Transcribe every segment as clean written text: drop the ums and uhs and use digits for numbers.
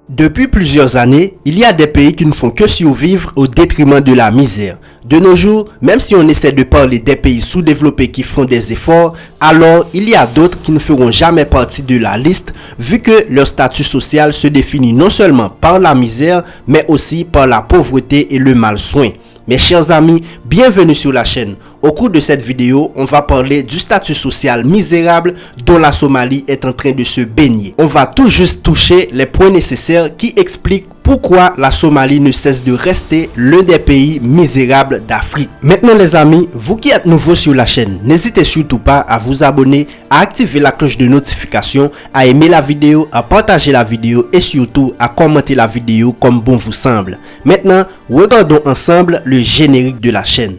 Depuis plusieurs années, il y a des pays qui ne font que survivre au détriment de la misère. De nos jours, même si on essaie de parler des pays sous-développés qui font des efforts, alors il y a d'autres qui ne feront jamais partie de la liste vu que leur statut social se définit non seulement par la misère, mais aussi par la pauvreté et le mal-soin. Mes chers amis, bienvenue sur la chaîne. Au cours de cette vidéo, on va parler du statut social misérable dont la Somalie est en train de se baigner. On va tout juste toucher les points nécessaires qui expliquent pourquoi la Somalie ne cesse de rester l'un des pays misérables d'Afrique. Maintenant les amis, vous qui êtes nouveaux sur la chaîne, n'hésitez surtout pas à vous abonner, à activer la cloche de notification, à aimer la vidéo, à partager la vidéo et surtout à commenter la vidéo comme bon vous semble. Maintenant, regardons ensemble le générique de la chaîne.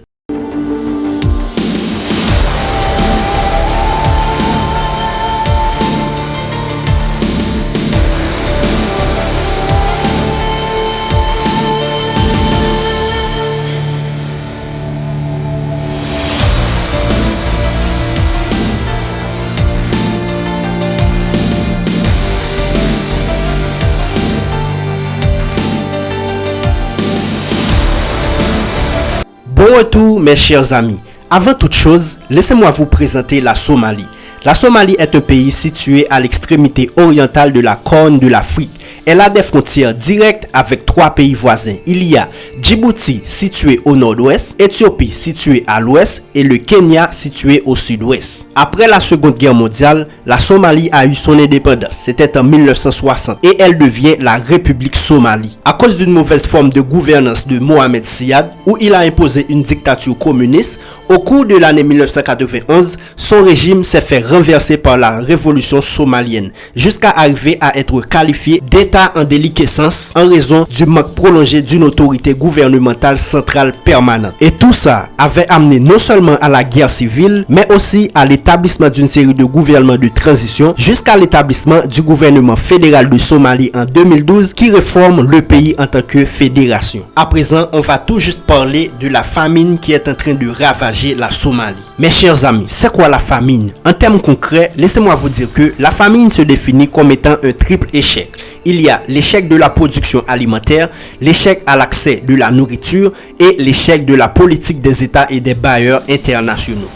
Bon retour mes chers amis. Avant toute chose, laissez-moi vous présenter la Somalie. La Somalie est un pays situé à l'extrémité orientale de la Corne de l'Afrique. Elle a des frontières directes avec trois pays voisins. Il y a Djibouti situé au nord-ouest, Éthiopie située à l'ouest et le Kenya situé au sud-ouest. Après la Seconde Guerre mondiale, la Somalie a eu son indépendance. C'était en 1960 et elle devient la République Somalie. À cause d'une mauvaise forme de gouvernance de Mohamed Siad, où il a imposé une dictature communiste, au cours de l'année 1991, son régime s'est fait renverser par la révolution somalienne, jusqu'à arriver à être qualifié d'État en déliquescence en raison du manque prolongé d'une autorité gouvernementale centrale permanente. Et tout ça avait amené non seulement à la guerre civile, mais aussi à l'établissement d'une série de gouvernements de transition jusqu'à l'établissement du gouvernement fédéral de Somalie en 2012 qui réforme le pays en tant que fédération. À présent, on va tout juste parler de la famine qui est en train de ravager la Somalie. Mes chers amis, c'est quoi la famine? En termes concrets, laissez-moi vous dire que la famine se définit comme étant un triple échec. Il y a l'échec de la production alimentaire, l'échec à l'accès de la nourriture et l'échec de la politique des États et des bailleurs internationaux.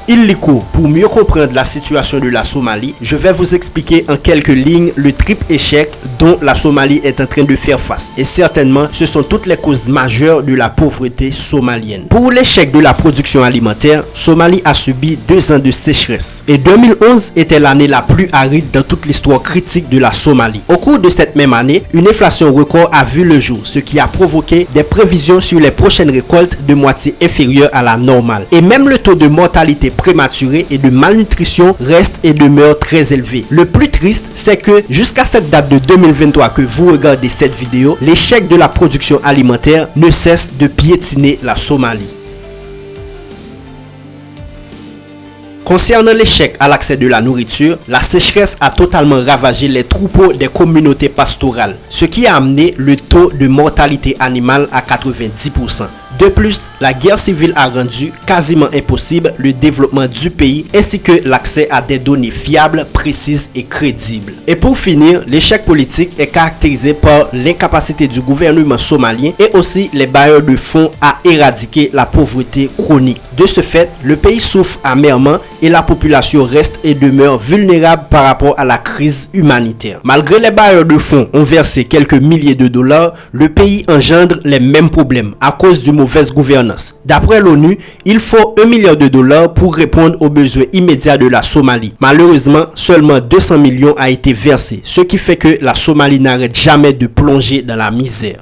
Illico, pour mieux comprendre la situation de la Somalie, je vais vous expliquer en quelques lignes le triple échec dont la Somalie est en train de faire face. Et certainement, ce sont toutes les causes majeures de la pauvreté somalienne. Pour l'échec de la production alimentaire, Somalie a subi 2 ans de sécheresse. Et 2011 était l'année la plus aride dans toute l'histoire critique de la Somalie. Au cours de cette même année, une inflation record a vu le jour, ce qui a provoqué des prévisions sur les prochaines récoltes de moitié inférieures à la normale. Et même le taux de mortalité prématurée et de malnutrition reste et demeure très élevé. Le plus triste, c'est que jusqu'à cette date de 2023 que vous regardez cette vidéo, l'échec de la production alimentaire ne cesse de piétiner la Somalie. Concernant l'échec à l'accès de la nourriture, la sécheresse a totalement ravagé les troupeaux des communautés pastorales, ce qui a amené le taux de mortalité animale à 90%. De plus, la guerre civile a rendu quasiment impossible le développement du pays ainsi que l'accès à des données fiables, précises et crédibles. Et pour finir, l'échec politique est caractérisé par l'incapacité du gouvernement somalien et aussi les bailleurs de fonds à éradiquer la pauvreté chronique. De ce fait, le pays souffre amèrement et la population reste et demeure vulnérable par rapport à la crise humanitaire. Malgré les bailleurs de fonds ont versé quelques milliers de dollars, le pays engendre les mêmes problèmes à cause du mauvaise gouvernance. D'après l'ONU, il faut $1 milliard pour répondre aux besoins immédiats de la Somalie. Malheureusement, seulement 200 millions a été versé, ce qui fait que la Somalie n'arrête jamais de plonger dans la misère.